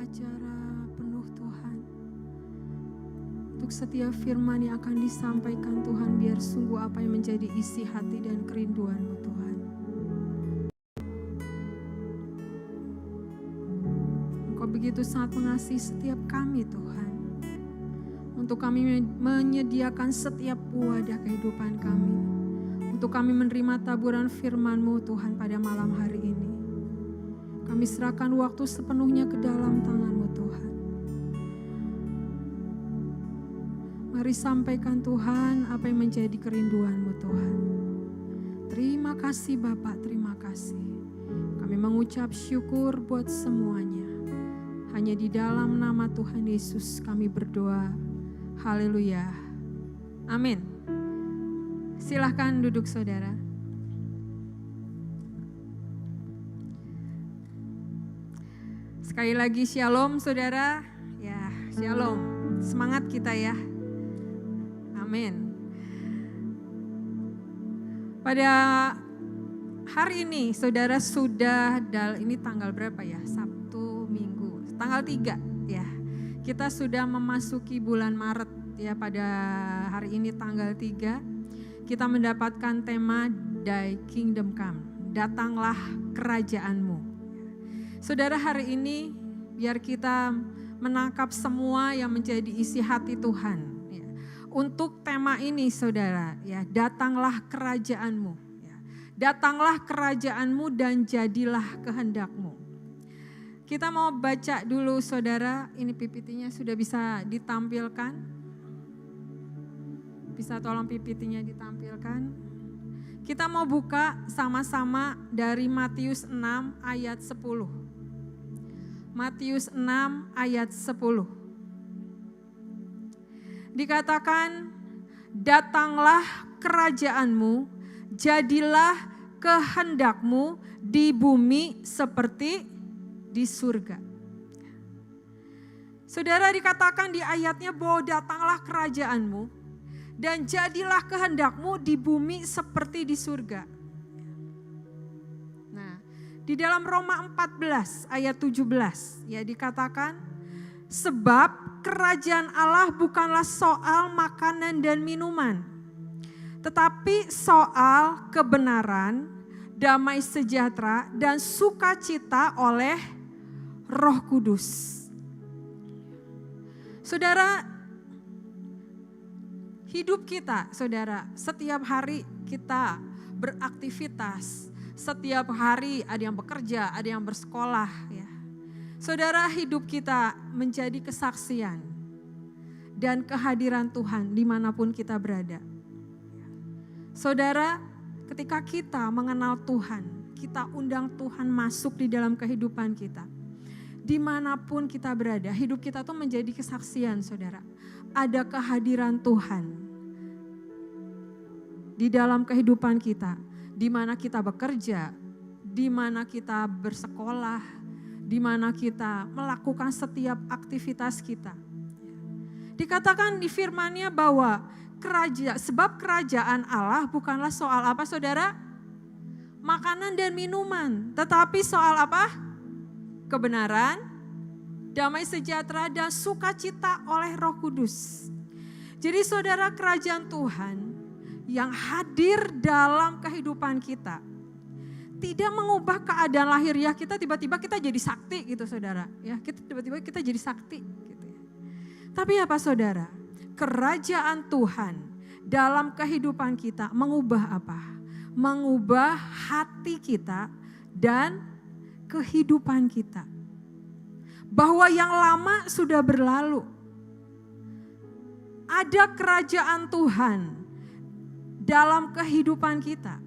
acara penuh Tuhan. Untuk setiap firman yang akan disampaikan Tuhan, biar sungguh apa yang menjadi isi hati dan kerinduan-Mu Tuhan. Engkau begitu sangat mengasihi setiap kami Tuhan. Untuk kami menyediakan setiap wadah kehidupan kami. Untuk kami menerima taburan firman-Mu Tuhan pada malam hari ini. Kami serahkan waktu sepenuhnya ke dalam tangan-Mu Tuhan. Mari sampaikan Tuhan apa yang menjadi kerinduan-Mu Tuhan. Terima kasih Bapak, terima kasih. Kami mengucap syukur buat semuanya. Hanya di dalam nama Tuhan Yesus kami berdoa. Haleluya. Amin. Silahkan duduk saudara. Sekali lagi shalom saudara. Ya, shalom. Semangat kita ya. Amin. Pada hari ini saudara sudah, ini tanggal berapa ya? Sabtu, Minggu. Tanggal 3 ya. Kita sudah memasuki bulan Maret ya, pada hari ini tanggal 3. Kita mendapatkan tema Thy Kingdom Come. Datanglah kerajaan-Mu. Saudara, hari ini biar kita menangkap semua yang menjadi isi hati Tuhan. Ya. Untuk tema ini saudara, ya, datanglah kerajaan-Mu. Ya. Datanglah kerajaan-Mu dan jadilah kehendak-Mu. Kita mau baca dulu saudara, ini PPT-nya sudah bisa ditampilkan. Bisa tolong PPT-nya ditampilkan. Kita mau buka sama-sama dari Matius 6 ayat 10. Matius 6 ayat 10. Dikatakan, datanglah kerajaan-Mu, jadilah kehendak-Mu di bumi seperti di surga. Saudara, dikatakan di ayatnya bahwa datanglah kerajaan-Mu dan jadilah kehendak-Mu di bumi seperti di surga. Di dalam Roma 14 ayat 17 ya dikatakan, sebab kerajaan Allah bukanlah soal makanan dan minuman, tetapi soal kebenaran, damai sejahtera dan sukacita oleh Roh Kudus. Saudara, hidup kita saudara, setiap hari kita beraktivitas. Setiap hari ada yang bekerja, ada yang bersekolah. Ya. Saudara, hidup kita menjadi kesaksian dan kehadiran Tuhan dimanapun kita berada. Saudara, ketika kita mengenal Tuhan, kita undang Tuhan masuk di dalam kehidupan kita. Dimanapun kita berada, hidup kita tuh menjadi kesaksian saudara. Ada kehadiran Tuhan di dalam kehidupan kita. Di mana kita bekerja, di mana kita bersekolah, di mana kita melakukan setiap aktivitas kita. Dikatakan di firman-Nya bahwa sebab kerajaan Allah bukanlah soal apa saudara? Makanan dan minuman, tetapi soal apa? Kebenaran, damai sejahtera dan sukacita oleh Roh Kudus. Jadi saudara, kerajaan Tuhan yang hadir dalam kehidupan kita tidak mengubah keadaan lahiriah kita, tiba-tiba kita jadi sakti gitu saudara ya, tiba-tiba kita jadi sakti gitu ya. Tapi apa saudara, kerajaan Tuhan dalam kehidupan kita mengubah apa? Mengubah hati kita dan kehidupan kita, bahwa yang lama sudah berlalu, ada kerajaan Tuhan dalam kehidupan kita.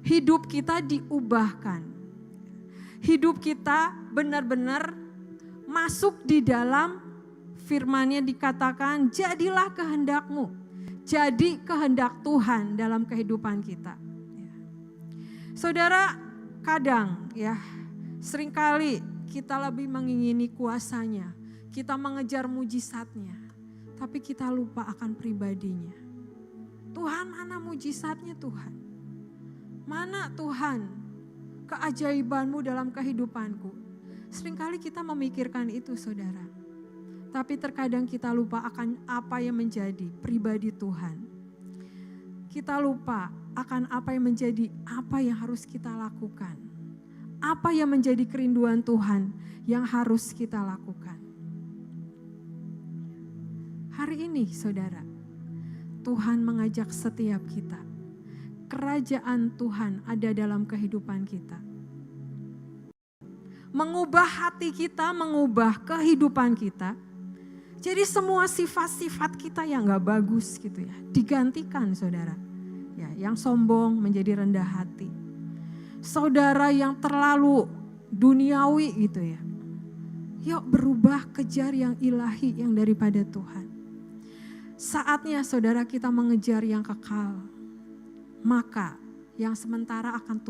Hidup kita diubahkan. Hidup kita benar-benar masuk di dalam firman-Nya, dikatakan jadilah kehendak-Mu. Jadi kehendak Tuhan dalam kehidupan kita. Saudara, kadang ya seringkali kita lebih mengingini kuasanya. Kita mengejar mujizatnya. Tapi kita lupa akan pribadinya. Tuhan, mana mujizatnya Tuhan? Mana Tuhan keajaiban-Mu dalam kehidupanku? Seringkali kita memikirkan itu saudara. Tapi terkadang kita lupa akan apa yang menjadi pribadi Tuhan. Kita lupa akan apa yang menjadi apa yang harus kita lakukan. Apa yang menjadi kerinduan Tuhan yang harus kita lakukan. Hari ini saudara, Tuhan mengajak setiap kita. Kerajaan Tuhan ada dalam kehidupan kita. Mengubah hati kita, mengubah kehidupan kita. Jadi semua sifat-sifat kita yang gak bagus gitu ya, digantikan saudara. Ya, yang sombong menjadi rendah hati. Saudara yang terlalu duniawi gitu ya. Yuk berubah, kejar yang ilahi, yang daripada Tuhan. Saatnya saudara kita mengejar yang kekal. Maka yang sementara akan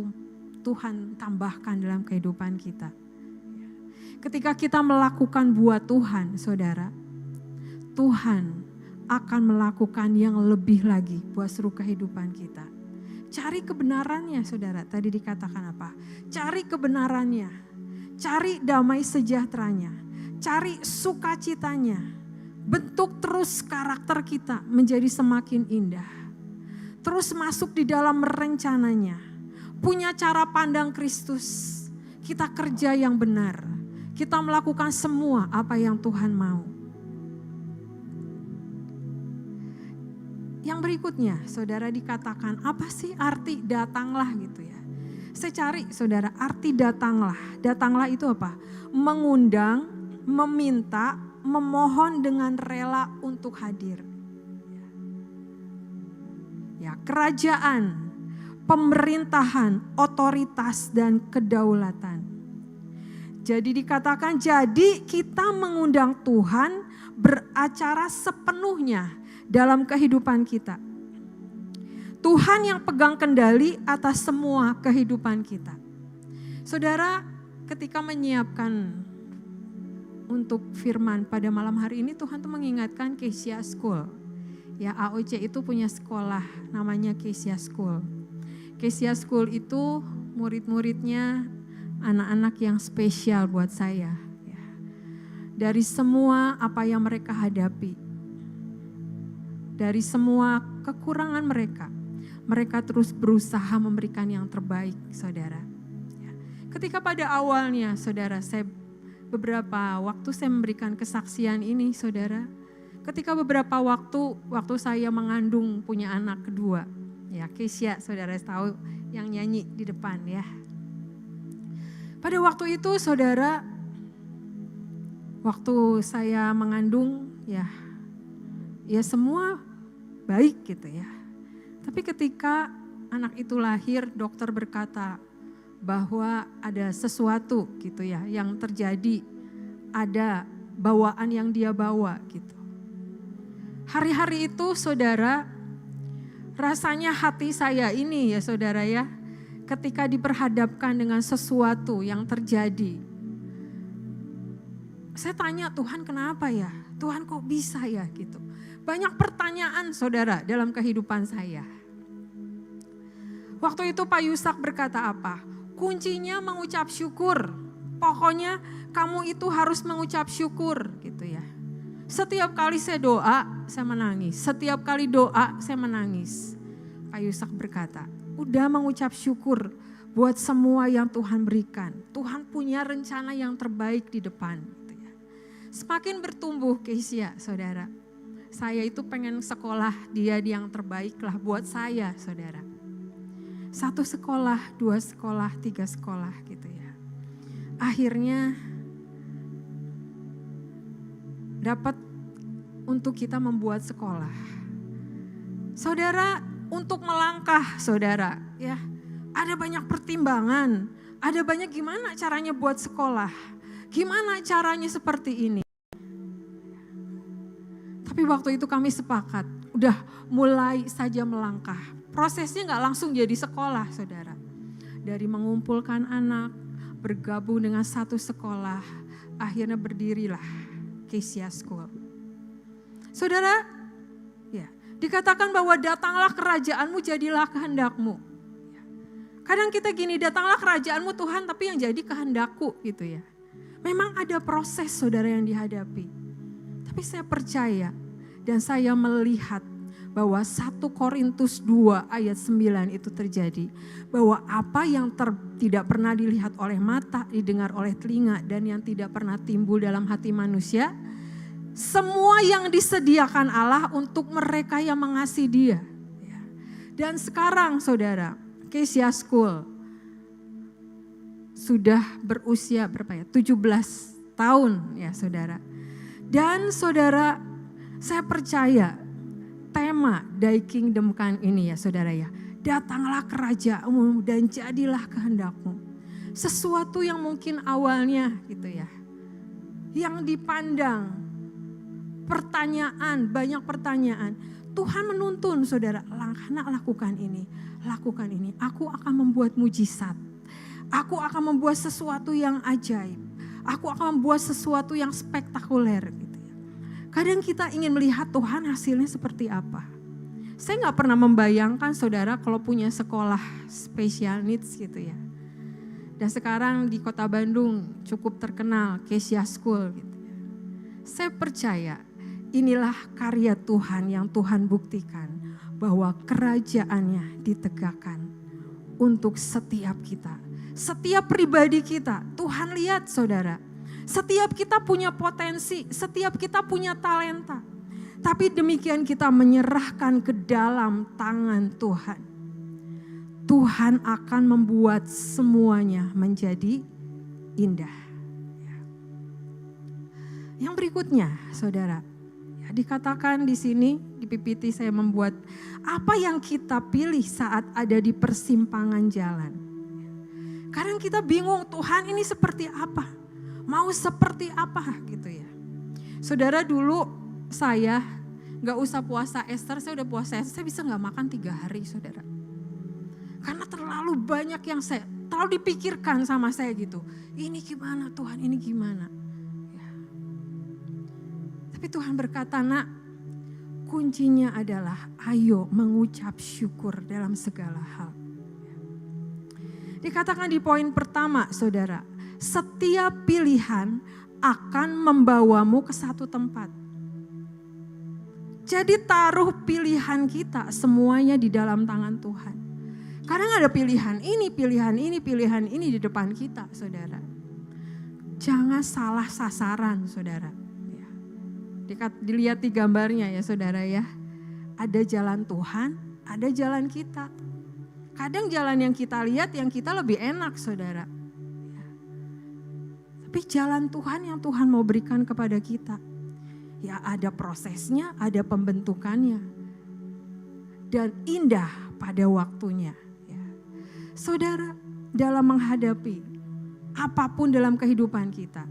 Tuhan tambahkan dalam kehidupan kita. Ketika kita melakukan buat Tuhan saudara, Tuhan akan melakukan yang lebih lagi buat seluruh kehidupan kita. Cari kebenarannya saudara, tadi dikatakan apa? Cari kebenarannya, cari damai sejahteranya, cari sukacitanya. Bentuk terus karakter kita menjadi semakin indah. Terus masuk di dalam rencananya. Punya cara pandang Kristus. Kita kerja yang benar. Kita melakukan semua apa yang Tuhan mau. Yang berikutnya, saudara dikatakan, apa sih arti datanglah gitu ya. Saya cari saudara, arti datanglah. Datanglah itu apa? Mengundang, meminta, memohon dengan rela untuk hadir. Ya, kerajaan, pemerintahan, otoritas dan kedaulatan. Jadi dikatakan, jadi kita mengundang Tuhan beracara sepenuhnya dalam kehidupan kita. Tuhan yang pegang kendali atas semua kehidupan kita. Saudara, ketika menyiapkan untuk firman pada malam hari ini, Tuhan tuh mengingatkan Kesia School. Ya, AOC itu punya sekolah namanya Kesia School. Kesia School itu murid-muridnya anak-anak yang spesial buat saya. Ya. Dari semua apa yang mereka hadapi, dari semua kekurangan mereka, mereka terus berusaha memberikan yang terbaik, saudara. Ya. Ketika pada awalnya, saudara, beberapa waktu saya memberikan kesaksian ini, saudara. Ketika beberapa waktu saya mengandung punya anak kedua, ya Kesia, saudara tahu yang nyanyi di depan ya. Pada waktu itu saudara, waktu saya mengandung ya semua baik gitu ya. Tapi ketika anak itu lahir, dokter berkata bahwa ada sesuatu gitu ya yang terjadi, ada bawaan yang dia bawa gitu. Hari-hari itu saudara, rasanya hati saya ini ya saudara ya, ketika diperhadapkan dengan sesuatu yang terjadi. Saya tanya, Tuhan kenapa ya? Tuhan kok bisa ya gitu. Banyak pertanyaan saudara dalam kehidupan saya. Waktu itu Pak Yusak berkata apa? Kuncinya mengucap syukur. Pokoknya kamu itu harus mengucap syukur gitu ya. Setiap kali saya doa, saya menangis. Setiap kali doa, saya menangis. Pak Yusak berkata, udah mengucap syukur buat semua yang Tuhan berikan. Tuhan punya rencana yang terbaik di depan. Gitu ya. Semakin bertumbuh Kesia, saudara. Saya itu pengen sekolah dia yang terbaik lah buat saya, saudara. 1 sekolah, 2 sekolah, 3 sekolah gitu ya. Akhirnya dapat untuk kita membuat sekolah. Saudara, untuk melangkah saudara ya, ada banyak pertimbangan, ada banyak gimana caranya buat sekolah, gimana caranya seperti ini. Tapi waktu itu kami sepakat, udah mulai saja melangkah. Prosesnya gak langsung jadi sekolah saudara. Dari mengumpulkan anak, bergabung dengan satu sekolah, akhirnya berdirilah Kesia School. Saudara, ya, dikatakan bahwa datanglah kerajaanmu, jadilah kehendakmu. Kadang kita gini, datanglah kerajaanmu Tuhan, tapi yang jadi kehendakku gitu ya. Memang ada proses saudara yang dihadapi. Tapi saya percaya dan saya melihat bahwa 1 Korintus 2 ayat 9 itu terjadi. Bahwa apa yang tidak pernah dilihat oleh mata, didengar oleh telinga, dan yang tidak pernah timbul dalam hati manusia, semua yang disediakan Allah untuk mereka yang mengasihi Dia. Dan sekarang saudara, Kesia School sudah berusia berapa ya? 17 tahun ya saudara. Dan saudara, saya percaya tema Thy Kingdom Come ini ya saudara ya. Datanglah kerajaanmu dan jadilah kehendakmu. Sesuatu yang mungkin awalnya gitu ya. Yang dipandang pertanyaan, banyak pertanyaan. Tuhan menuntun saudara, nak lakukan ini, lakukan ini. Aku akan membuat mujizat. Aku akan membuat sesuatu yang ajaib. Aku akan membuat sesuatu yang spektakuler gitu ya. Kadang kita ingin melihat Tuhan hasilnya seperti apa. Saya gak pernah membayangkan saudara kalau punya sekolah special needs gitu ya. Dan sekarang di kota Bandung cukup terkenal Kesia School gitu ya. Saya percaya inilah karya Tuhan yang Tuhan buktikan bahwa kerajaannya ditegakkan untuk setiap kita. Setiap pribadi kita, Tuhan lihat saudara, setiap kita punya potensi, setiap kita punya talenta. Tapi demikian kita menyerahkan ke dalam tangan Tuhan. Tuhan akan membuat semuanya menjadi indah. Yang berikutnya saudara, ya, dikatakan di sini, di PPT saya membuat, apa yang kita pilih saat ada di persimpangan jalan. Kadang kita bingung, Tuhan ini seperti apa? Mau seperti apa gitu ya. Saudara dulu saya gak usah puasa Ester, saya udah puasa Ester, saya bisa gak makan 3 hari saudara. Karena terlalu banyak yang terlalu dipikirkan sama saya gitu. Ini gimana Tuhan, ini gimana. Ya. Tapi Tuhan berkata, nak, kuncinya adalah ayo mengucap syukur dalam segala hal. Dikatakan di poin pertama saudara, setiap pilihan akan membawamu ke satu tempat. Jadi taruh pilihan kita semuanya di dalam tangan Tuhan. Kadang ada pilihan ini, pilihan ini, pilihan ini di depan kita saudara. Jangan salah sasaran saudara. Dilihat di gambarnya ya saudara ya. Ada jalan Tuhan, ada jalan kita. Kadang jalan yang kita lihat yang kita lebih enak saudara. Tapi jalan Tuhan yang Tuhan mau berikan kepada kita. Ya ada prosesnya, ada pembentukannya. Dan indah pada waktunya. Ya. Saudara, dalam menghadapi apapun dalam kehidupan kita.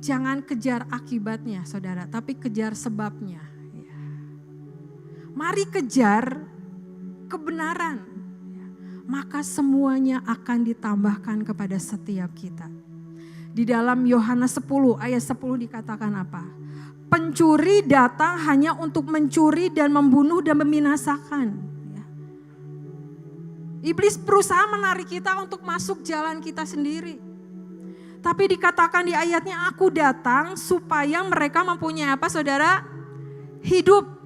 Jangan kejar akibatnya saudara, tapi kejar sebabnya. Ya. Mari kejar kebenaran, maka semuanya akan ditambahkan kepada setiap kita. Di dalam Yohanes 10 ayat 10 dikatakan apa? Pencuri datang hanya untuk mencuri dan membunuh dan membinasakan. Iblis berusaha menarik kita untuk masuk jalan kita sendiri. Tapi dikatakan di ayatnya, aku datang supaya mereka mempunyai apa saudara? Hidup.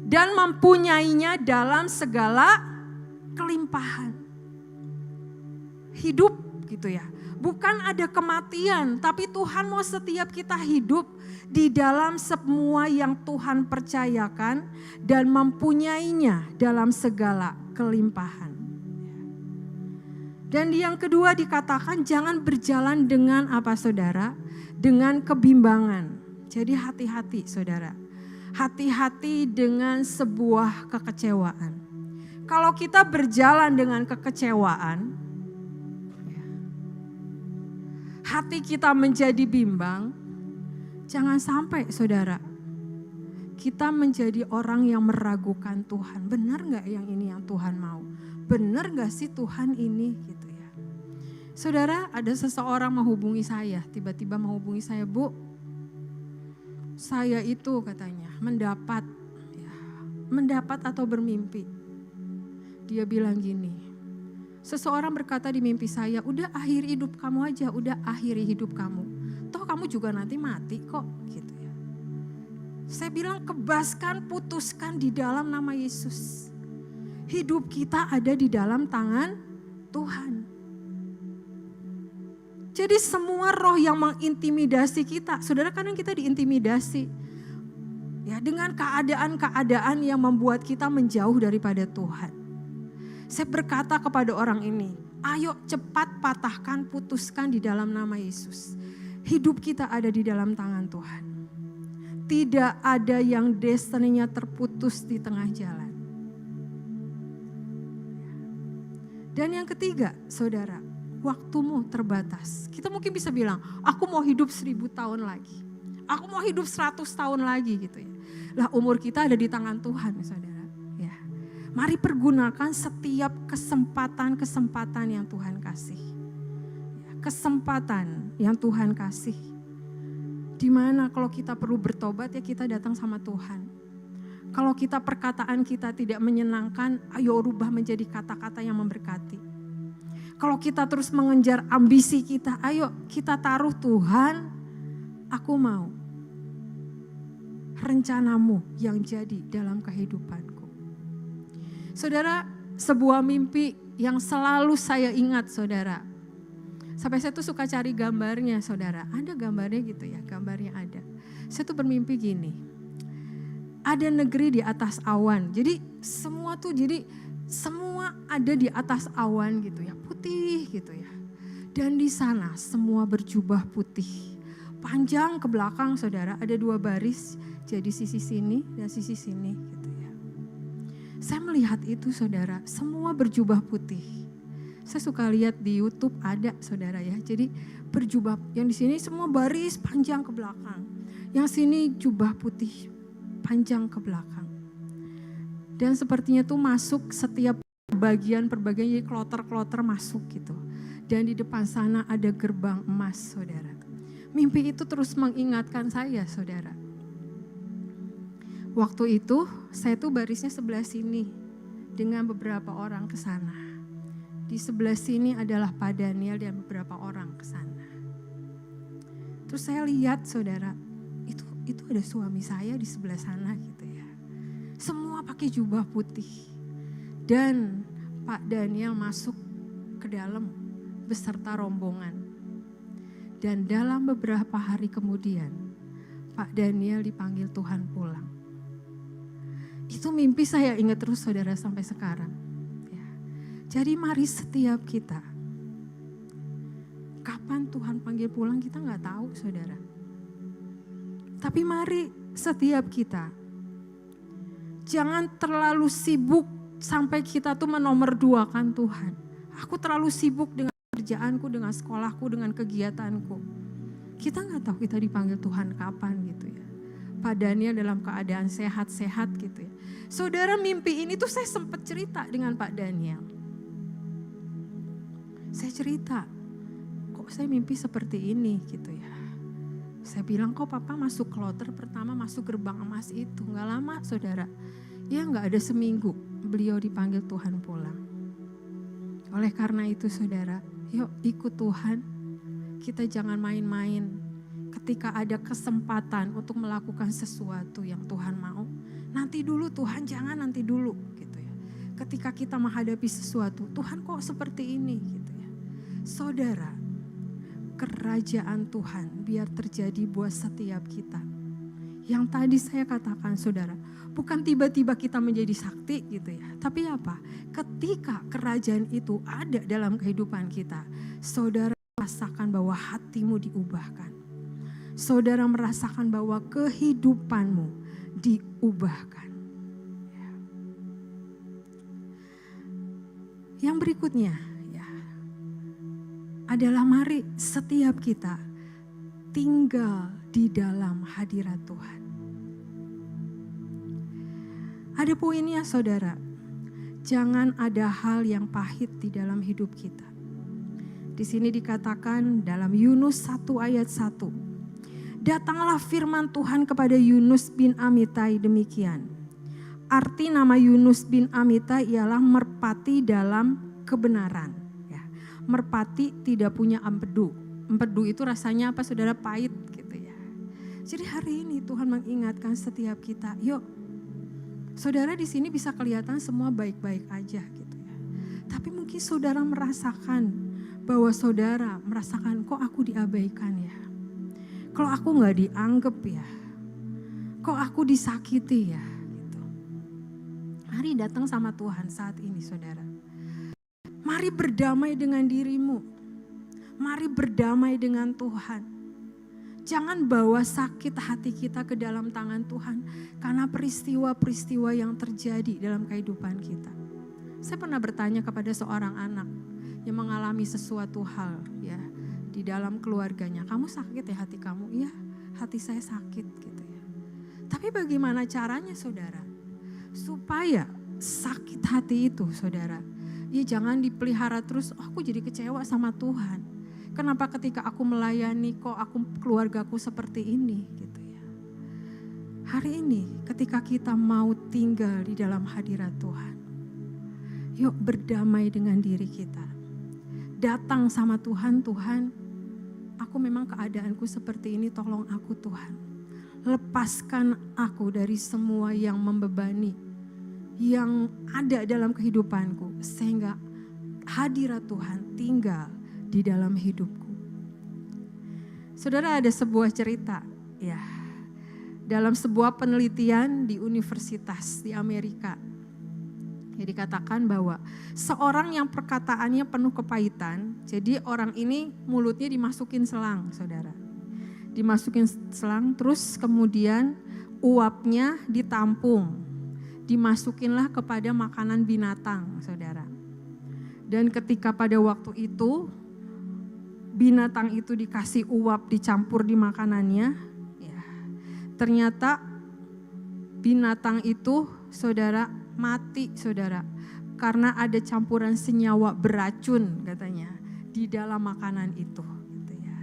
Dan mempunyainya dalam segala kelimpahan. Hidup gitu ya. Bukan ada kematian, tapi Tuhan mau setiap kita hidup di dalam semua yang Tuhan percayakan dan mempunyainya dalam segala kelimpahan. Dan yang kedua dikatakan jangan berjalan dengan apa saudara? Dengan kebimbangan. Jadi hati-hati saudara. Hati-hati dengan sebuah kekecewaan. Kalau kita berjalan dengan kekecewaan, hati kita menjadi bimbang, jangan sampai saudara, kita menjadi orang yang meragukan Tuhan. Benar gak yang ini yang Tuhan mau? Benar gak sih Tuhan ini? Gitu ya. Saudara, ada seseorang menghubungi saya, tiba-tiba menghubungi saya, Bu, saya itu katanya mendapat atau bermimpi. Dia bilang gini, Seseorang berkata di mimpi saya, udah akhiri hidup kamu aja, udah akhiri hidup kamu. Toh kamu juga nanti mati kok gitu ya. Saya bilang kebaskan, putuskan di dalam nama Yesus. Hidup kita ada di dalam tangan Tuhan. Jadi semua roh yang mengintimidasi kita, saudara kadang kita diintimidasi. Ya, dengan keadaan-keadaan yang membuat kita menjauh daripada Tuhan. Saya berkata kepada orang ini, ayo cepat patahkan, putuskan di dalam nama Yesus. Hidup kita ada di dalam tangan Tuhan. Tidak ada yang destiny-nya terputus di tengah jalan. Dan yang ketiga, saudara, waktumu terbatas. Kita mungkin bisa bilang, aku mau hidup 1000 tahun lagi. Aku mau hidup 100 tahun lagi gitu ya. Lah umur kita ada di tangan Tuhan saudara. Ya. Mari pergunakan setiap kesempatan-kesempatan yang Tuhan kasih. Ya, kesempatan yang Tuhan kasih. Dimana kalau kita perlu bertobat ya kita datang sama Tuhan. Kalau kita perkataan kita tidak menyenangkan, ayo rubah menjadi kata-kata yang memberkati. Kalau kita terus mengejar ambisi kita, ayo kita taruh Tuhan, aku mau rencanamu yang jadi dalam kehidupanku. Saudara, sebuah mimpi yang selalu saya ingat saudara. Sampai saya tuh suka cari gambarnya saudara. Ada gambarnya gitu ya, gambarnya ada. Saya tuh bermimpi gini, ada negeri di atas awan. Jadi semua ada di atas awan gitu ya, putih gitu ya. Dan di sana semua berjubah putih. Panjang ke belakang saudara, ada 2 baris. Jadi sisi sini dan sisi sini gitu ya. Saya melihat itu saudara, semua berjubah putih. Saya suka lihat di YouTube ada saudara ya. Jadi berjubah, yang di sini semua baris panjang ke belakang. Yang sini jubah putih panjang ke belakang. Dan sepertinya tuh masuk setiap bagian per bagian, jadi kloter-kloter masuk gitu. Dan di depan sana ada gerbang emas saudara. Mimpi itu terus mengingatkan saya saudara. Waktu itu saya tuh barisnya sebelah sini dengan beberapa orang ke sana. Di sebelah sini adalah Pak Daniel dan beberapa orang ke sana. Terus saya lihat saudara, itu ada suami saya di sebelah sana gitu ya. Semua pakai jubah putih. Dan Pak Daniel masuk ke dalam beserta rombongan. Dan dalam beberapa hari kemudian, Pak Daniel dipanggil Tuhan pulang. Itu mimpi saya ingat terus saudara sampai sekarang. Ya. Jadi mari setiap kita, kapan Tuhan panggil pulang kita gak tahu saudara. Tapi mari setiap kita, jangan terlalu sibuk sampai kita tuh menomorduakan Tuhan. Aku terlalu sibuk dengan kerjaanku, dengan sekolahku, dengan kegiatanku. Kita gak tahu kita dipanggil Tuhan kapan gitu ya. Pak Daniel dalam keadaan sehat-sehat gitu ya. Saudara, mimpi ini tuh saya sempat cerita dengan Pak Daniel. Saya cerita, kok saya mimpi seperti ini gitu ya. Saya bilang, kok papa masuk kloter pertama, masuk gerbang emas itu. Gak lama saudara, ya gak ada seminggu beliau dipanggil Tuhan pulang. Oleh karena itu saudara, yuk ikut Tuhan. Kita jangan main-main. Ketika ada kesempatan untuk melakukan sesuatu yang Tuhan mau, nanti dulu Tuhan, jangan nanti dulu gitu ya. Ketika kita menghadapi sesuatu, Tuhan kok seperti ini gitu ya. Saudara, kerajaan Tuhan biar terjadi buat setiap kita. Yang tadi saya katakan saudara, bukan tiba-tiba kita menjadi sakti gitu ya. Tapi apa? Ketika kerajaan itu ada dalam kehidupan kita, saudara rasakan bahwa hatimu diubahkan. Saudara merasakan bahwa kehidupanmu diubahkan. Yang berikutnya ya, adalah mari setiap kita tinggal di dalam hadirat Tuhan. Ada poinnya saudara, jangan ada hal yang pahit di dalam hidup kita. Di sini dikatakan dalam Yunus 1 ayat 1. Datanglah firman Tuhan kepada Yunus bin Amitai demikian. Arti nama Yunus bin Amitai ialah merpati dalam kebenaran. merpati tidak punya empedu. Empedu itu rasanya apa saudara? Pahit gitu ya. Jadi hari ini Tuhan mengingatkan setiap kita, yuk saudara di sini bisa kelihatan semua baik-baik aja gitu ya. Tapi mungkin saudara merasakan bahwa saudara merasakan kok aku diabaikan ya. Kalau aku gak dianggap ya. Kok aku disakiti ya. Gitu. Mari datang sama Tuhan saat ini saudara. Mari berdamai dengan dirimu. Mari berdamai dengan Tuhan. Jangan bawa sakit hati kita ke dalam tangan Tuhan karena peristiwa-peristiwa yang terjadi dalam kehidupan kita. Saya pernah bertanya kepada seorang anak yang mengalami sesuatu hal ya di dalam keluarganya. Kamu sakit ya hati kamu? Iya, hati saya sakit gitu ya. Tapi bagaimana caranya saudara? Supaya sakit hati itu saudara, ya jangan dipelihara terus, oh aku jadi kecewa sama Tuhan. Kenapa ketika aku melayani kok keluargaku seperti ini gitu ya. Hari ini ketika kita mau tinggal di dalam hadirat Tuhan. Yuk berdamai dengan diri kita. Datang sama Tuhan, Tuhan aku memang keadaanku seperti ini, tolong aku Tuhan. Lepaskan aku dari semua yang membebani, yang ada dalam kehidupanku. Sehingga hadirat Tuhan tinggal di dalam hidupku. Saudara ada sebuah cerita ya. Dalam sebuah penelitian di universitas di Amerika. Ya, dikatakan bahwa seorang yang perkataannya penuh kepahitan, jadi orang ini mulutnya dimasukin selang, saudara. Dimasukin selang terus kemudian uapnya ditampung. Dimasukinlah kepada makanan binatang, saudara. Dan ketika pada waktu itu binatang itu dikasih uap dicampur di makanannya, ya, ternyata binatang itu saudara mati saudara. Karena ada campuran senyawa beracun katanya di dalam makanan itu. Gitu ya.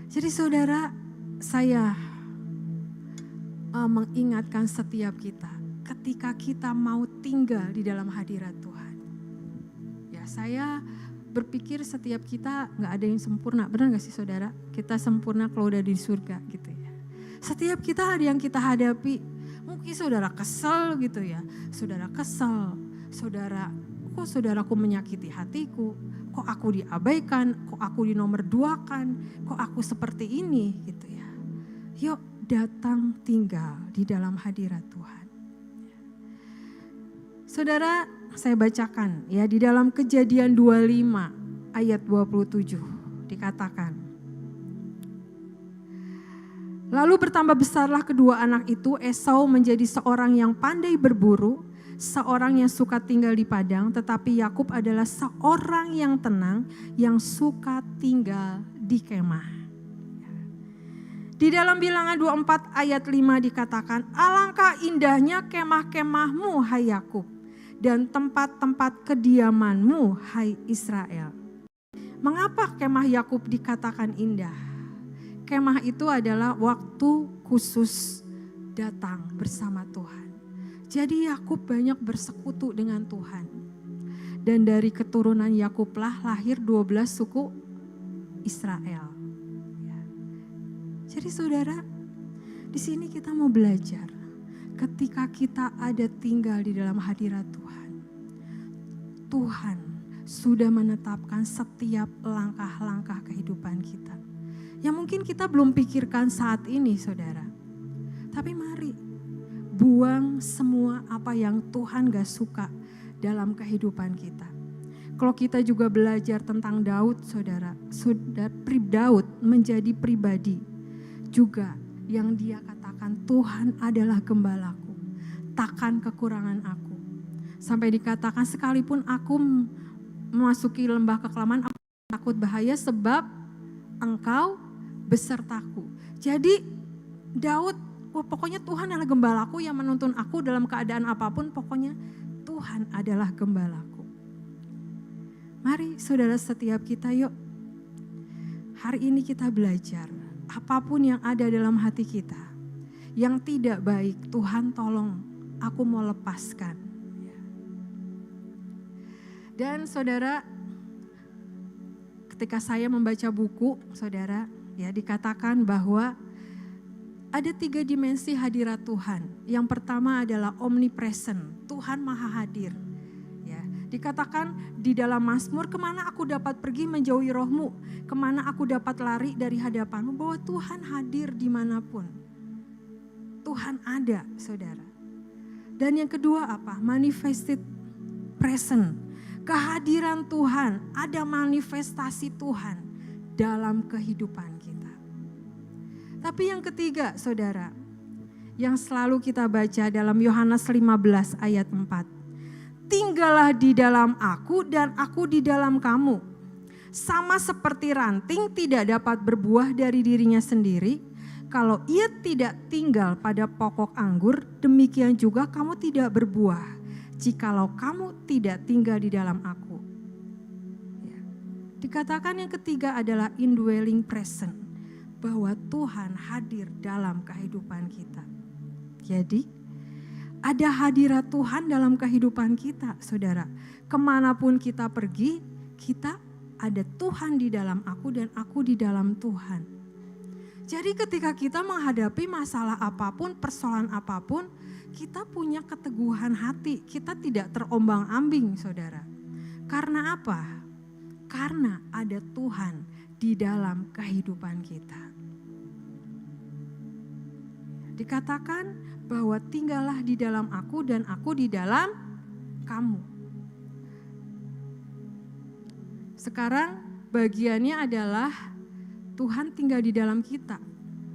Jadi saudara saya mengingatkan setiap kita ketika kita mau tinggal di dalam hadirat Tuhan. Ya saya berpikir setiap kita gak ada yang sempurna, benar gak sih saudara? Kita sempurna kalau udah di surga gitu ya. Setiap kita ada yang kita hadapi, mungkin saudara kesel gitu ya. Saudara kesel, saudara, kok saudaraku menyakiti hatiku, kok aku diabaikan, kok aku dinomor duakan, kok aku seperti ini gitu ya. Yuk datang tinggal di dalam hadirat Tuhan. Saudara, saya bacakan ya di dalam Kejadian 25 ayat 27 dikatakan. Lalu bertambah besarlah kedua anak itu, Esau menjadi seorang yang pandai berburu, seorang yang suka tinggal di padang, tetapi Yakub adalah seorang yang tenang, yang suka tinggal di kemah. Di dalam Bilangan 24 ayat 5 dikatakan, alangkah indahnya kemah-kemahmu hai Yakub, dan tempat-tempat kediamanmu hai Israel. Mengapa kemah Yakub dikatakan indah? Kemah itu adalah waktu khusus datang bersama Tuhan. Jadi Yakub banyak bersekutu dengan Tuhan. Dan dari keturunan Yakublah lahir 12 suku Israel. Jadi saudara, di sini kita mau belajar. Ketika kita ada tinggal di dalam hadirat Tuhan, Tuhan sudah menetapkan setiap langkah-langkah kehidupan kita. Yang mungkin kita belum pikirkan saat ini saudara. Tapi mari buang semua apa yang Tuhan gak suka dalam kehidupan kita. Kalau kita juga belajar tentang Daud saudara, Daud menjadi pribadi juga yang dia katakan Tuhan adalah gembalaku, takkan kekurangan aku. Sampai dikatakan sekalipun aku memasuki lembah kekelaman, aku takut bahaya sebab engkau besertaku. Jadi Daud, pokoknya Tuhan adalah gembalaku yang menuntun aku dalam keadaan apapun, pokoknya Tuhan adalah gembalaku. Mari saudara setiap kita yuk, hari ini kita belajar. Apapun yang ada dalam hati kita, yang tidak baik, Tuhan tolong aku mau lepaskan. Dan saudara, ketika saya membaca buku, saudara, ya dikatakan bahwa ada 3 dimensi hadirat Tuhan. Yang pertama adalah omnipresent, Tuhan maha hadir. Ya, dikatakan di dalam Mazmur, kemana aku dapat pergi menjauhi rohmu, kemana aku dapat lari dari hadapanmu, bahwa Tuhan hadir dimanapun. Tuhan ada, saudara. Dan yang kedua apa? Manifested present. Kehadiran Tuhan, ada manifestasi Tuhan dalam kehidupan kita. Tapi yang ketiga, saudara, yang selalu kita baca dalam Yohanes 15 ayat 4. Tinggallah di dalam aku dan aku di dalam kamu. Sama seperti ranting tidak dapat berbuah dari dirinya sendiri, kalau ia tidak tinggal pada pokok anggur, demikian juga kamu tidak berbuah, jikalau kamu tidak tinggal di dalam aku. Ya. Dikatakan yang ketiga adalah indwelling present, bahwa Tuhan hadir dalam kehidupan kita. Jadi ada hadirat Tuhan dalam kehidupan kita, saudara. Kemanapun kita pergi, kita ada Tuhan di dalam aku dan aku di dalam Tuhan. Jadi ketika kita menghadapi masalah apapun, persoalan apapun, kita punya keteguhan hati, kita tidak terombang-ambing, saudara. Karena apa? Karena ada Tuhan di dalam kehidupan kita. Dikatakan bahwa tinggallah di dalam aku dan aku di dalam kamu. Sekarang bagiannya adalah Tuhan tinggal di dalam kita.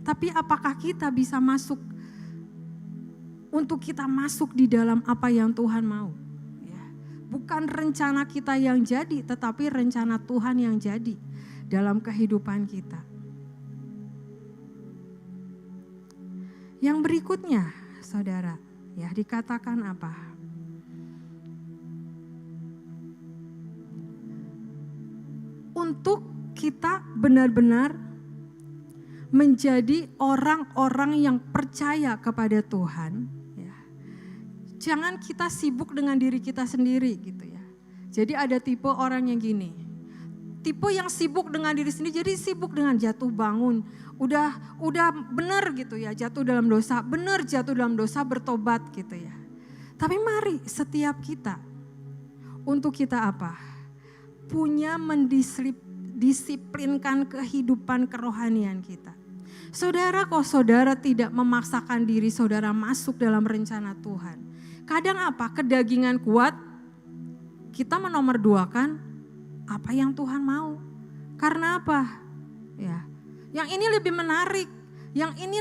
Tapi apakah kita bisa masuk untuk kita masuk di dalam apa yang Tuhan mau? Ya. Bukan rencana kita yang jadi, tetapi rencana Tuhan yang jadi dalam kehidupan kita. Yang berikutnya, saudara, ya dikatakan apa? Untuk kita benar-benar menjadi orang-orang yang percaya kepada Tuhan, ya. Jangan kita sibuk dengan diri kita sendiri gitu ya. Jadi ada tipe orang yang gini, tipe yang sibuk dengan diri sendiri, jadi sibuk dengan jatuh bangun, udah benar gitu ya, jatuh dalam dosa, benar jatuh dalam dosa, bertobat gitu ya. Tapi mari setiap kita, untuk kita apa? Punya mendisiplinkan kehidupan kerohanian kita. Saudara, kok saudara tidak memaksakan diri saudara masuk dalam rencana Tuhan. Kadang apa? Kedagingan kuat, kita menomorduakan apa yang Tuhan mau. Karena apa? Ya, yang ini lebih menarik, yang ini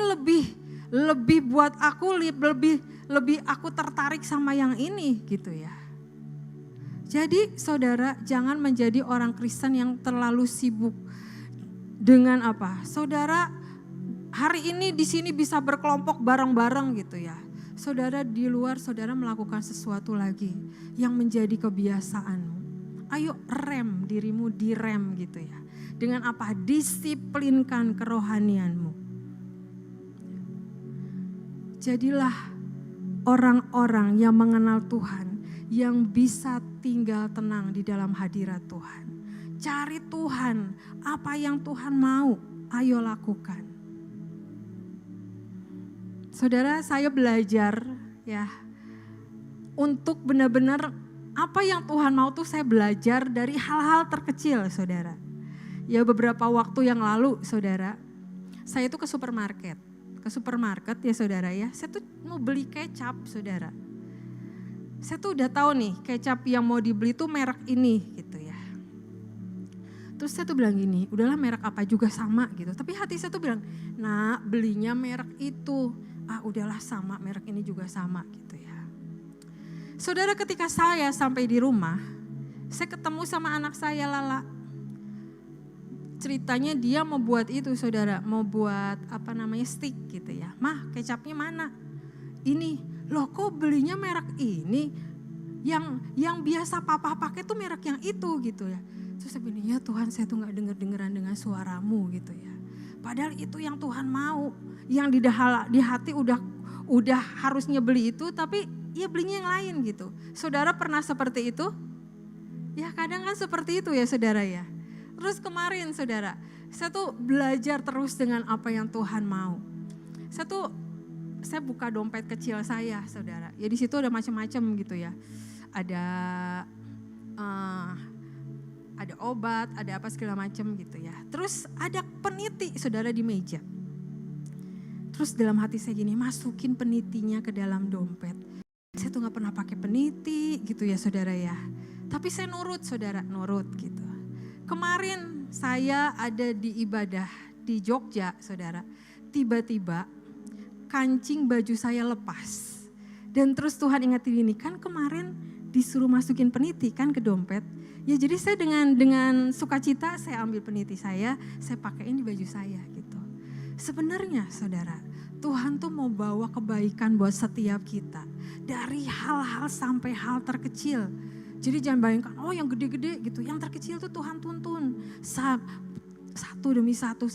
lebih buat aku, lebih aku tertarik sama yang ini gitu ya. Jadi saudara, jangan menjadi orang Kristen yang terlalu sibuk dengan apa? Saudara hari ini di sini bisa berkelompok bareng-bareng gitu ya. Saudara di luar saudara melakukan sesuatu lagi yang menjadi kebiasaanmu. Ayo rem dirimu, direm gitu ya. Dengan apa? Disiplinkan kerohanianmu. Jadilah orang-orang yang mengenal Tuhan, yang bisa tinggal tenang di dalam hadirat Tuhan. Cari Tuhan, apa yang Tuhan mau, ayo lakukan. Saudara, saya belajar ya untuk benar-benar apa yang Tuhan mau tuh saya belajar dari hal-hal terkecil, saudara. Ya beberapa waktu yang lalu, saudara, saya tuh ke supermarket ya saudara ya. Saya tuh mau beli kecap, saudara. Saya tuh udah tahu nih kecap yang mau dibeli tuh merek ini gitu ya. Terus saya tuh bilang gini, udahlah merek apa juga sama gitu. Tapi hati saya tuh bilang, nah belinya merek itu. Udahlah sama, merek ini juga sama gitu ya. Saudara, ketika saya sampai di rumah, saya ketemu sama anak saya Lala. Ceritanya dia mau buat itu saudara, mau buat stick gitu ya. Mah kecapnya mana? Ini, loh kok belinya merek ini? Yang biasa papa pakai tuh merek yang itu gitu ya. Terus saya bilang, ya Tuhan saya tuh gak denger-dengeran dengan suaramu gitu ya. Padahal itu yang Tuhan mau. Yang di hati udah harusnya beli itu, tapi ya belinya yang lain gitu. Saudara pernah seperti itu? Ya kadang kan seperti itu ya saudara ya. Terus kemarin saudara, saya tuh belajar terus dengan apa yang Tuhan mau. Saya buka dompet kecil saya saudara. Ya di situ ada macam-macam gitu ya. Ada obat, ada apa segala macam gitu ya. Terus ada peniti saudara di meja. Terus dalam hati saya gini, masukin penitinya ke dalam dompet. Saya tuh gak pernah pakai peniti gitu ya saudara ya. Tapi saya nurut saudara, nurut gitu. Kemarin saya ada di ibadah di Jogja saudara. Tiba-tiba kancing baju saya lepas. Dan terus Tuhan ingetin ini, kan kemarin disuruh masukin peniti kan ke dompet. Ya jadi saya dengan sukacita saya ambil peniti saya pakaiin di baju saya gitu. Sebenarnya saudara, Tuhan tuh mau bawa kebaikan buat setiap kita. Dari hal-hal sampai hal terkecil. Jadi jangan bayangkan, oh yang gede-gede gitu. Yang terkecil tuh Tuhan tuntun. Satu demi satu.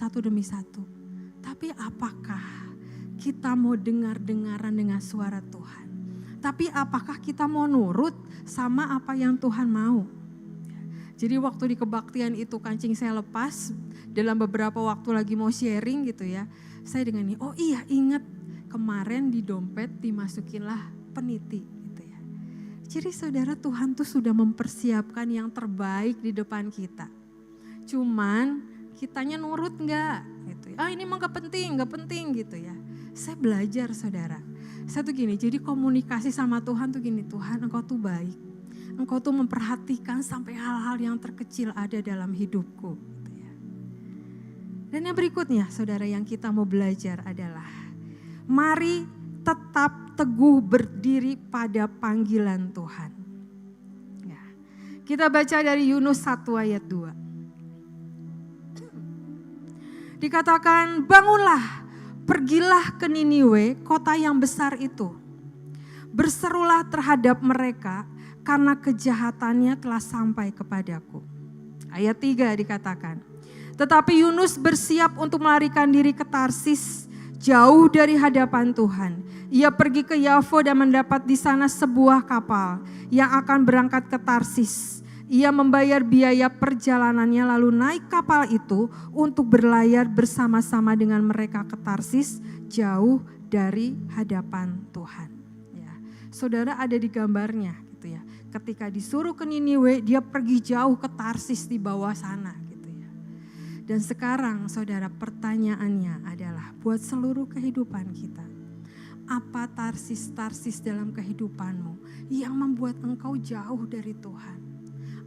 Tapi apakah kita mau dengar-dengaran dengan suara Tuhan? Tapi apakah kita mau nurut sama apa yang Tuhan mau? Jadi waktu di kebaktian itu kancing saya lepas, dalam beberapa waktu lagi mau sharing gitu ya. Saya dengan ini, oh iya ingat kemarin di dompet dimasukinlah peniti gitu ya. Jadi saudara, Tuhan tuh sudah mempersiapkan yang terbaik di depan kita. Cuman kitanya nurut enggak gitu ya. Ini mah gak penting gitu ya. Saya belajar saudara. Saya tuh gini, jadi komunikasi sama Tuhan tuh gini, Tuhan engkau tuh baik. Engkau tuh memperhatikan sampai hal-hal yang terkecil ada dalam hidupku. Gitu ya. Dan yang berikutnya saudara yang kita mau belajar adalah, mari tetap teguh berdiri pada panggilan Tuhan. Ya. Kita baca dari Yunus 1 ayat 2. Dikatakan, bangunlah, pergilah ke Niniwe, kota yang besar itu. Berserulah terhadap mereka, karena kejahatannya telah sampai kepadaku. Ayat 3 dikatakan, tetapi Yunus bersiap untuk melarikan diri ke Tarsis, jauh dari hadapan Tuhan. Ia pergi ke Yafo dan mendapat di sana sebuah kapal yang akan berangkat ke Tarsis. Ia membayar biaya perjalanannya lalu naik kapal itu untuk berlayar bersama-sama dengan mereka ke Tarsis, jauh dari hadapan Tuhan. Ya, saudara ada di gambarnya gitu ya. Ketika disuruh ke Niniwe, dia pergi jauh ke Tarsis di bawah sana gitu ya. Dan sekarang saudara, pertanyaannya adalah buat seluruh kehidupan kita. Apa Tarsis-Tarsis dalam kehidupanmu yang membuat engkau jauh dari Tuhan?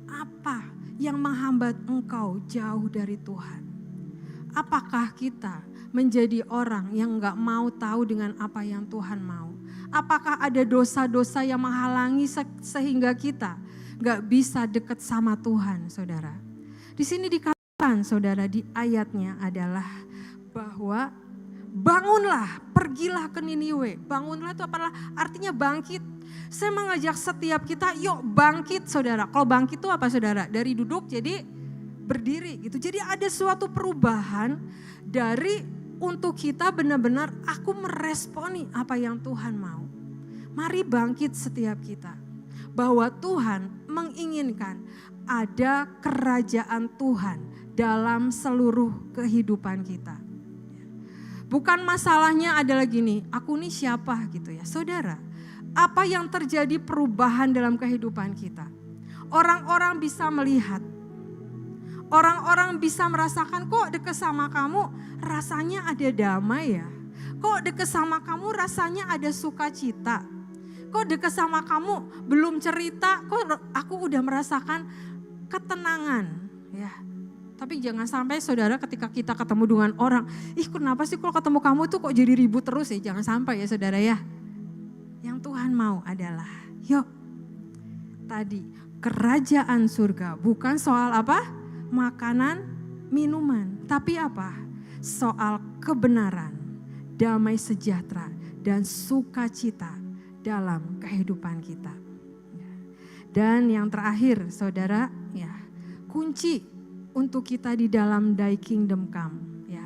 Apa yang menghambat engkau jauh dari Tuhan? Apakah kita menjadi orang yang gak mau tahu dengan apa yang Tuhan mau? Apakah ada dosa-dosa yang menghalangi sehingga kita gak bisa dekat sama Tuhan, saudara? Di sini dikatakan, saudara, di ayatnya adalah bahwa bangunlah, pergilah ke Niniwe. Bangunlah itu apalah artinya bangkit. Saya mengajak setiap kita, yuk bangkit saudara. Kalau bangkit itu apa saudara? Dari duduk jadi berdiri gitu. Jadi ada suatu perubahan dari untuk kita benar-benar aku meresponi apa yang Tuhan mau. Mari bangkit setiap kita. Bahwa Tuhan menginginkan ada kerajaan Tuhan dalam seluruh kehidupan kita. Bukan masalahnya adalah gini, aku ini siapa gitu ya. Saudara, apa yang terjadi perubahan dalam kehidupan kita? Orang-orang bisa melihat. Orang-orang bisa merasakan kok dekat sama kamu rasanya ada damai ya. Kok dekat sama kamu rasanya ada sukacita. Kok dekat sama kamu belum cerita kok aku udah merasakan ketenangan ya. Tapi jangan sampai saudara ketika kita ketemu dengan orang, kenapa sih kalau ketemu kamu tuh kok jadi ribut terus ya. Jangan sampai ya saudara ya. Yang Tuhan mau adalah yuk tadi kerajaan surga bukan soal apa? Makanan, minuman. Tapi apa? Soal kebenaran, damai sejahtera, dan sukacita dalam kehidupan kita. Dan yang terakhir saudara, ya kunci untuk kita di dalam Thy Kingdom Come. Ya,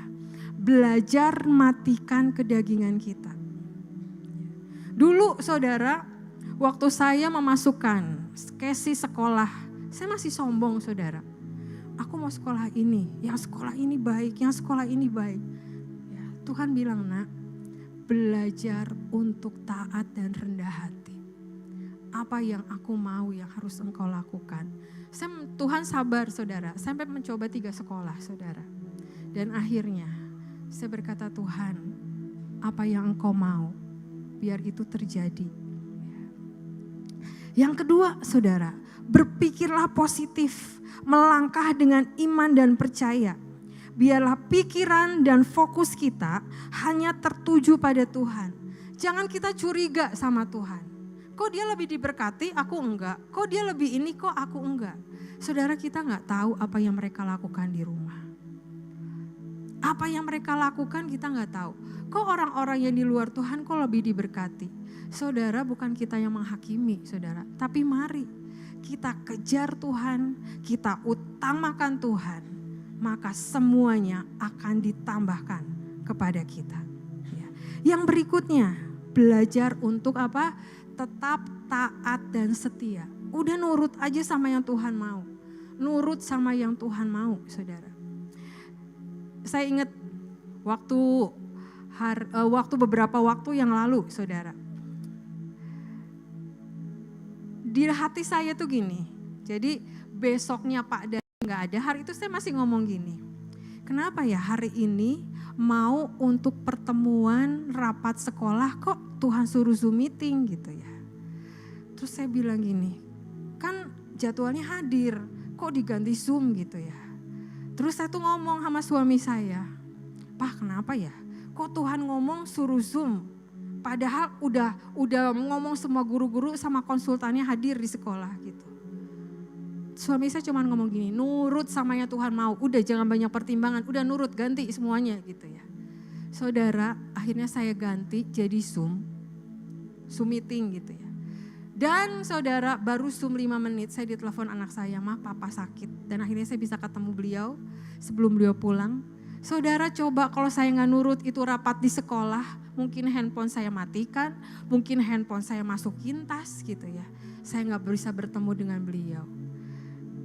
belajar matikan kedagingan kita. Dulu saudara, waktu saya memasukkan kesi sekolah, saya masih sombong saudara. aku mau sekolah ini, yang sekolah ini baik, yang sekolah ini baik. Ya, Tuhan bilang, nak, belajar untuk taat dan rendah hati. Apa yang aku mau yang harus engkau lakukan. Tuhan sabar saudara, sampai mencoba 3 sekolah saudara. Dan akhirnya saya berkata, Tuhan, apa yang engkau mau, biar itu terjadi. Yang kedua saudara, berpikirlah positif, melangkah dengan iman dan percaya. Biarlah pikiran dan fokus kita hanya tertuju pada Tuhan. Jangan kita curiga sama Tuhan. Kok dia lebih diberkati, aku enggak. Kok dia lebih ini, kok aku enggak. Saudara, kita enggak tahu apa yang mereka lakukan di rumah. Apa yang mereka lakukan kita enggak tahu. Kok orang-orang yang di luar Tuhan kok lebih diberkati. Saudara, bukan kita yang menghakimi saudara. Tapi mari kita kejar Tuhan, kita utamakan Tuhan. Maka semuanya akan ditambahkan kepada kita. Yang berikutnya, belajar untuk apa? Tetap taat dan setia. Udah nurut aja sama yang Tuhan mau. Nurut sama yang Tuhan mau, saudara. Saya ingat waktu beberapa waktu yang lalu, saudara. Di hati saya tuh gini. Jadi besoknya Pak Dan nggak ada, hari itu saya masih ngomong gini. Kenapa ya hari ini mau untuk pertemuan rapat sekolah kok Tuhan suruh Zoom meeting gitu ya. Terus saya bilang gini, kan jadwalnya hadir, kok diganti Zoom gitu ya. Terus saya tuh ngomong sama suami saya, Pak kenapa ya, kok Tuhan ngomong suruh Zoom. Padahal udah ngomong semua guru-guru sama konsultannya hadir di sekolah gitu. Suami saya cuma ngomong gini, nurut sama yang Tuhan mau, udah jangan banyak pertimbangan, udah nurut ganti semuanya gitu ya. Saudara, akhirnya saya ganti jadi Zoom meeting gitu ya. Dan saudara, baru Zoom 5 menit saya ditelepon anak saya, Ma papa sakit. Dan akhirnya saya bisa ketemu beliau sebelum beliau pulang. Saudara coba kalau saya gak nurut itu rapat di sekolah, mungkin handphone saya matikan, mungkin handphone saya masukin tas gitu ya. Saya gak bisa bertemu dengan beliau.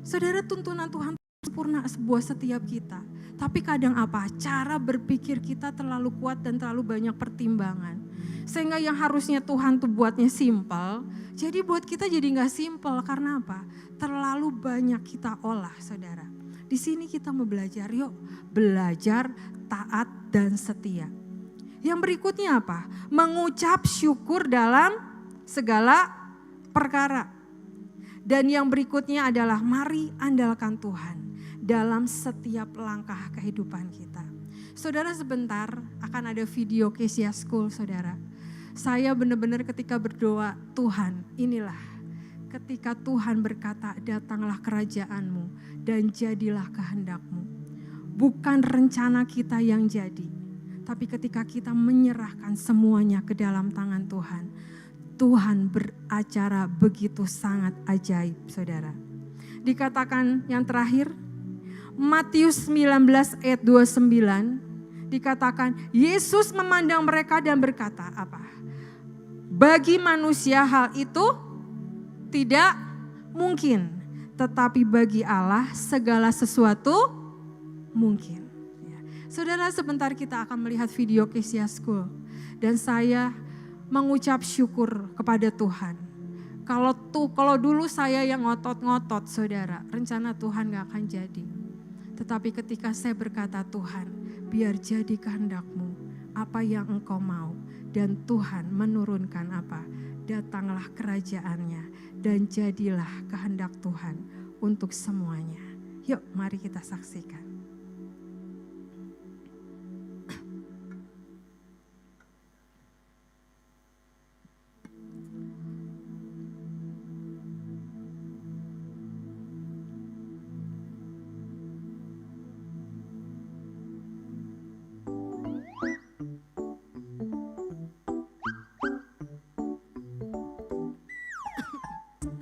Saudara, tuntunan Tuhan sempurna buat setiap kita. Tapi kadang apa? Cara berpikir kita terlalu kuat dan terlalu banyak pertimbangan. Sehingga yang harusnya Tuhan tuh buatnya simpel, jadi buat kita jadi gak simpel. Karena apa? Terlalu banyak kita olah, saudara. Di sini kita mau belajar, yuk belajar taat dan setia. Yang berikutnya apa? Mengucap syukur dalam segala perkara. Dan yang berikutnya adalah mari andalkan Tuhan dalam setiap langkah kehidupan kita. Saudara, sebentar akan ada video Kesia School, saudara. Saya benar-benar ketika berdoa, Tuhan inilah ketika Tuhan berkata datanglah kerajaanmu dan jadilah kehendak-Mu. Bukan rencana kita yang jadi, tapi ketika kita menyerahkan semuanya ke dalam tangan Tuhan, Tuhan beracara begitu sangat ajaib, saudara. Dikatakan yang terakhir, Matius 19 ayat 29, dikatakan Yesus memandang mereka dan berkata apa? Bagi manusia hal itu tidak mungkin, tetapi bagi Allah segala sesuatu mungkin. Saudara, sebentar kita akan melihat video Kesia School dan saya mengucap syukur kepada Tuhan. Kalau dulu saya yang ngotot-ngotot, saudara, rencana Tuhan gak akan jadi. Tetapi ketika saya berkata, Tuhan, biar jadi kehendak-Mu, apa yang Engkau mau. Dan Tuhan menurunkan apa? Datanglah kerajaan-Nya dan jadilah kehendak Tuhan untuk semuanya. Yuk, mari kita saksikan.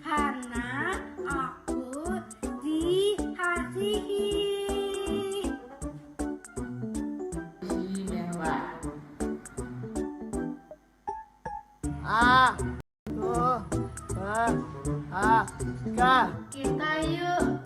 Karena aku dikasihi. Istimewa. A, O, K. Kita yuk.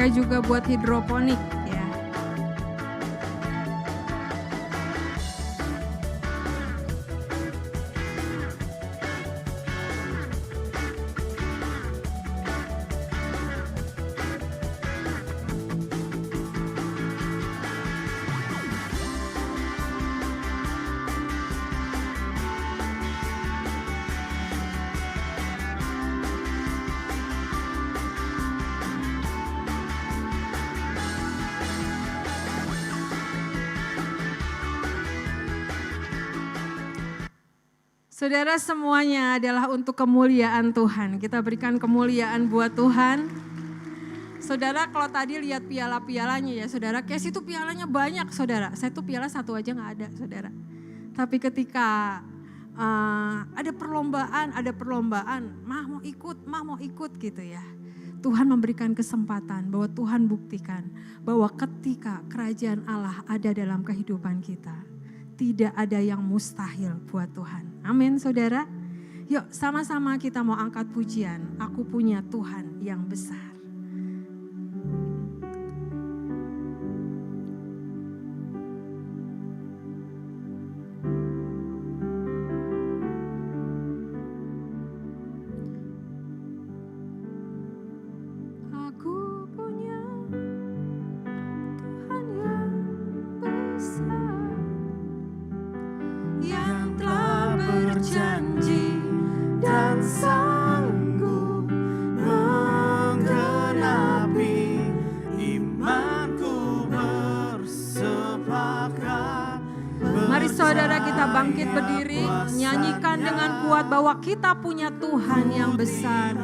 Pakai juga buat hidroponik ya. Saudara, semuanya adalah untuk kemuliaan Tuhan. Kita berikan kemuliaan buat Tuhan. Saudara, kalau tadi lihat piala-pialanya ya saudara, Kes itu pialanya banyak saudara. Saya tuh piala satu aja gak ada saudara. Tapi ketika ada perlombaan, mah mau ikut gitu ya. Tuhan memberikan kesempatan bahwa Tuhan buktikan bahwa ketika kerajaan Allah ada dalam kehidupan kita, tidak ada yang mustahil buat Tuhan. Amin saudara. Yuk sama-sama kita mau angkat pujian. Aku punya Tuhan yang besar. Aku punya Tuhan yang besar, yang telah berjanji dan sanggup menggenapi imanku bersepakat. Mari saudara kita bangkit berdiri, nyanyikan dengan kuat bahwa kita punya Tuhan yang besar.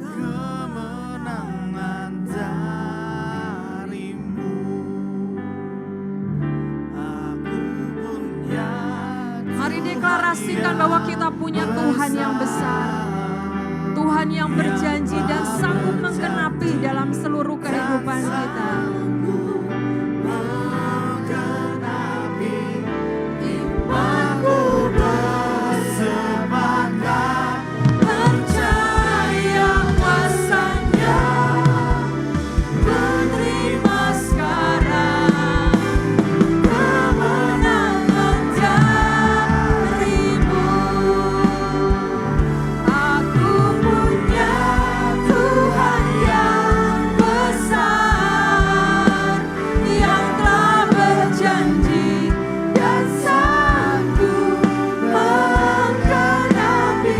Kemenangan darimu. Aku punya. Mari deklarasikan bahwa kita punya Tuhan yang besar. Tuhan yang berjanji dan sanggup menggenapi dalam seluruh kehidupan kita. Menggenapi imanku bersepakat. Percaya kuasanya, menerima sekarang kemenangan darimu. Aku punya Tuhan yang besar, yang telah berjanji dan sanggup menggenapi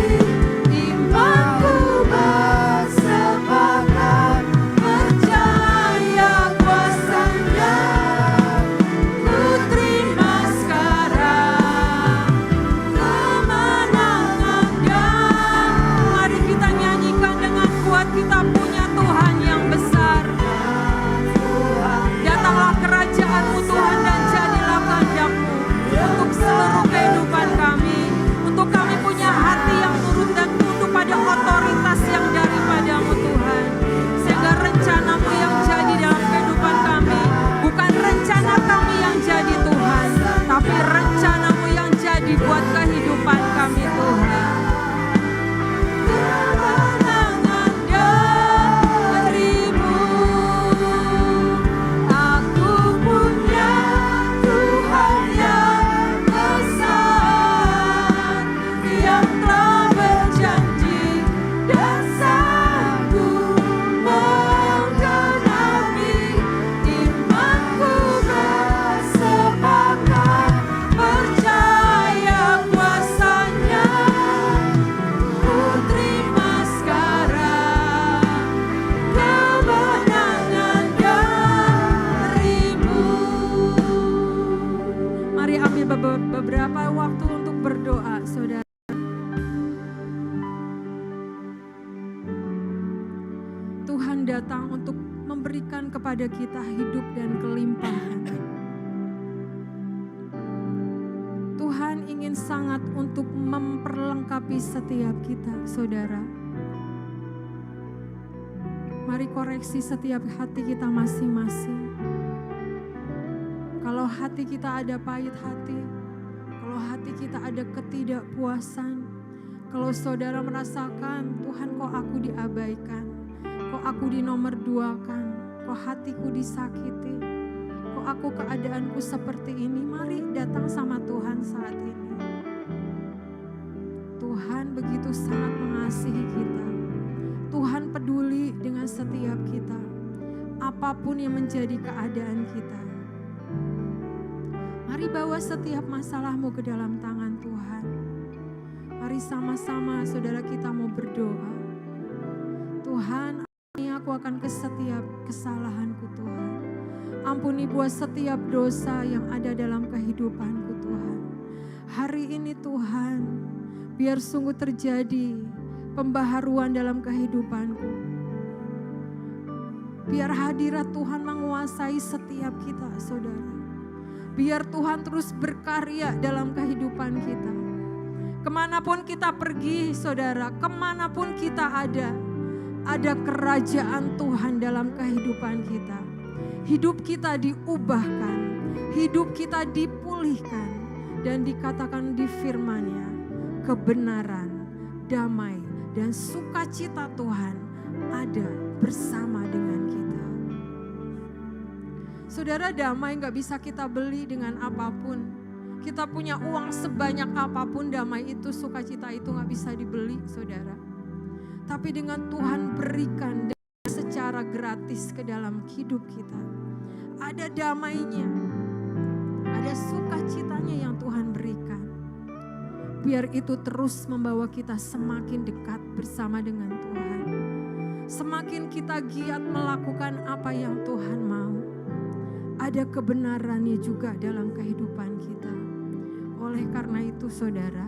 imanku bersepakat. Percaya kuasanya, ku terima sekarang kemenangannya. Mari kita nyanyikan dengan kuat, kita punya Tuhan yang besar. Datanglah kerajaan-Mu Tuhan dan jadilah kehendak-Mu untuk seluruh kehidupan kami. Untuk kami punya hati yang turut dan tunduk pada otoritas yang daripada-Mu Tuhan. Sehingga rencana-Mu yang jadi dalam kehidupan kami bukan rencana kami yang jadi Tuhan, tapi rencana-Mu yang jadi buat kehidupan kami Tuhan. Kemenangan darimu. Aku punya Tuhan yang besar, yang telah berjanji dan sanggup menggenapi imanku bersepakat. Percaya kuasanya, ku terima sekarang kemenangan darimu. Mari ambil beberapa waktu untuk berdoa, saudara. Tuhan datang untuk memberikan kepada kita hidup dan kelimpahan. Tuhan ingin sangat untuk memperlengkapi setiap kita, saudara. Mari koreksi setiap hati kita masing-masing. Kalau hati kita ada pahit hati, kalau hati kita ada ketidakpuasan, Kalau saudara merasakan, Tuhan kok aku diabaikan, kok aku dinomor duakan, kok hatiku disakiti, kok aku keadaanku seperti ini, mari datang sama Tuhan saat ini. Tuhan begitu sangat mengasihi kita. Tuhan peduli dengan setiap kita, apapun yang menjadi keadaan kita. Mari bawa setiap masalahmu ke dalam tangan Tuhan. Mari sama-sama saudara kita mau berdoa. Tuhan, ampuni aku akan setiap kesalahanku Tuhan. Ampuni buat setiap dosa yang ada dalam kehidupanku Tuhan. Hari ini Tuhan, biar sungguh terjadi pembaharuan dalam kehidupanku. Biar hadirat Tuhan menguasai setiap kita saudara. Biar Tuhan terus berkarya dalam kehidupan kita. Kemanapun kita pergi saudara, kemanapun kita ada kerajaan Tuhan dalam kehidupan kita. Hidup kita diubahkan, hidup kita dipulihkan. Dan dikatakan di firman-Nya, kebenaran, damai, dan sukacita Tuhan ada bersama dengan kita. Saudara, damai gak bisa kita beli dengan apapun. Kita punya uang sebanyak apapun, damai itu, sukacita itu gak bisa dibeli saudara. Tapi dengan Tuhan berikan secara gratis ke dalam hidup kita. Ada damainya, ada sukacitanya yang Tuhan berikan. Biar itu terus membawa kita semakin dekat bersama dengan Tuhan. Semakin kita giat melakukan apa yang Tuhan mau. Ada kebenarannya juga dalam kehidupan kita. Oleh karena itu saudara,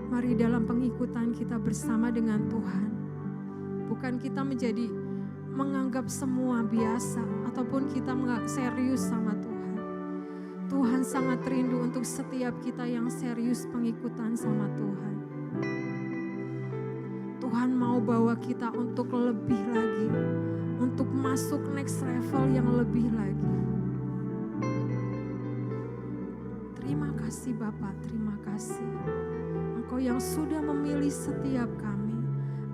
mari dalam pengikutan kita bersama dengan Tuhan. Bukan kita menganggap semua biasa ataupun kita menganggap serius sama Tuhan. Tuhan sangat rindu untuk setiap kita yang serius pengikutan sama Tuhan. Tuhan mau bawa kita untuk lebih lagi, untuk masuk next level yang lebih lagi. Terima kasih Bapa, terima kasih. Engkau yang sudah memilih setiap kami.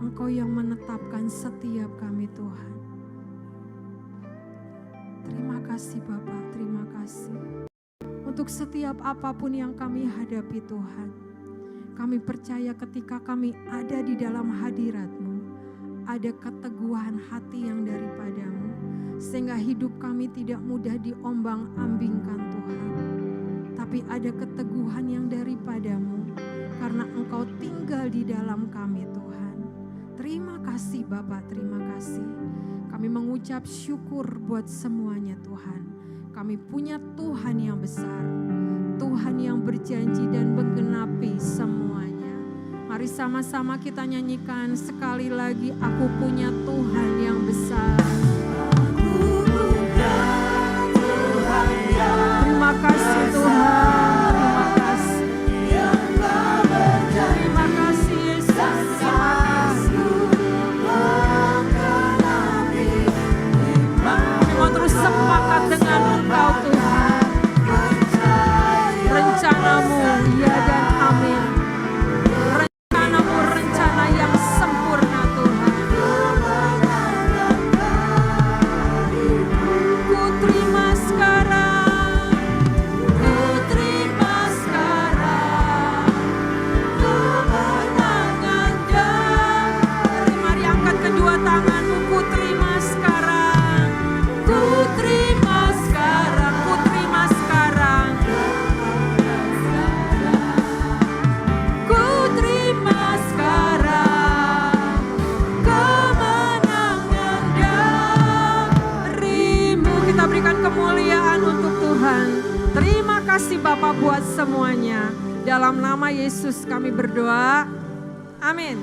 Engkau yang menetapkan setiap kami Tuhan. Terima kasih Bapa, terima kasih. Untuk setiap apapun yang kami hadapi Tuhan. Kami percaya ketika kami ada di dalam hadirat-Mu, ada keteguhan hati yang daripadamu. Sehingga hidup kami tidak mudah diombang-ambingkan Tuhan. Tapi ada keteguhan yang daripadamu karena Engkau tinggal di dalam kami Tuhan. Terima kasih Bapa, terima kasih. Kami mengucap syukur buat semuanya Tuhan. Kami punya Tuhan yang besar, Tuhan yang berjanji dan menggenapi semuanya. Mari sama-sama kita nyanyikan sekali lagi, aku punya Tuhan yang besar. Terima kasih Tuhan, terima kasih. Terima kasih Yesus, terima kasih. Kami mau terus sepakat dengan Engkau Tuhan. Rencanamu ya dan amin. Rencanamu rencana yang sempurna Tuhan. Ku terima sekarang, ku terima sekarang kemenangan dan mari angkat kedua tanganmu. Ku terima sekarang, ku terima sekarang, ku terima sekarang, ku terima sekarang kemenangan darimu. Kita berikan kemuliaan untuk Tuhan. Terima kasih Bapa buat semuanya. Dalam nama Yesus kami berdoa. Amin.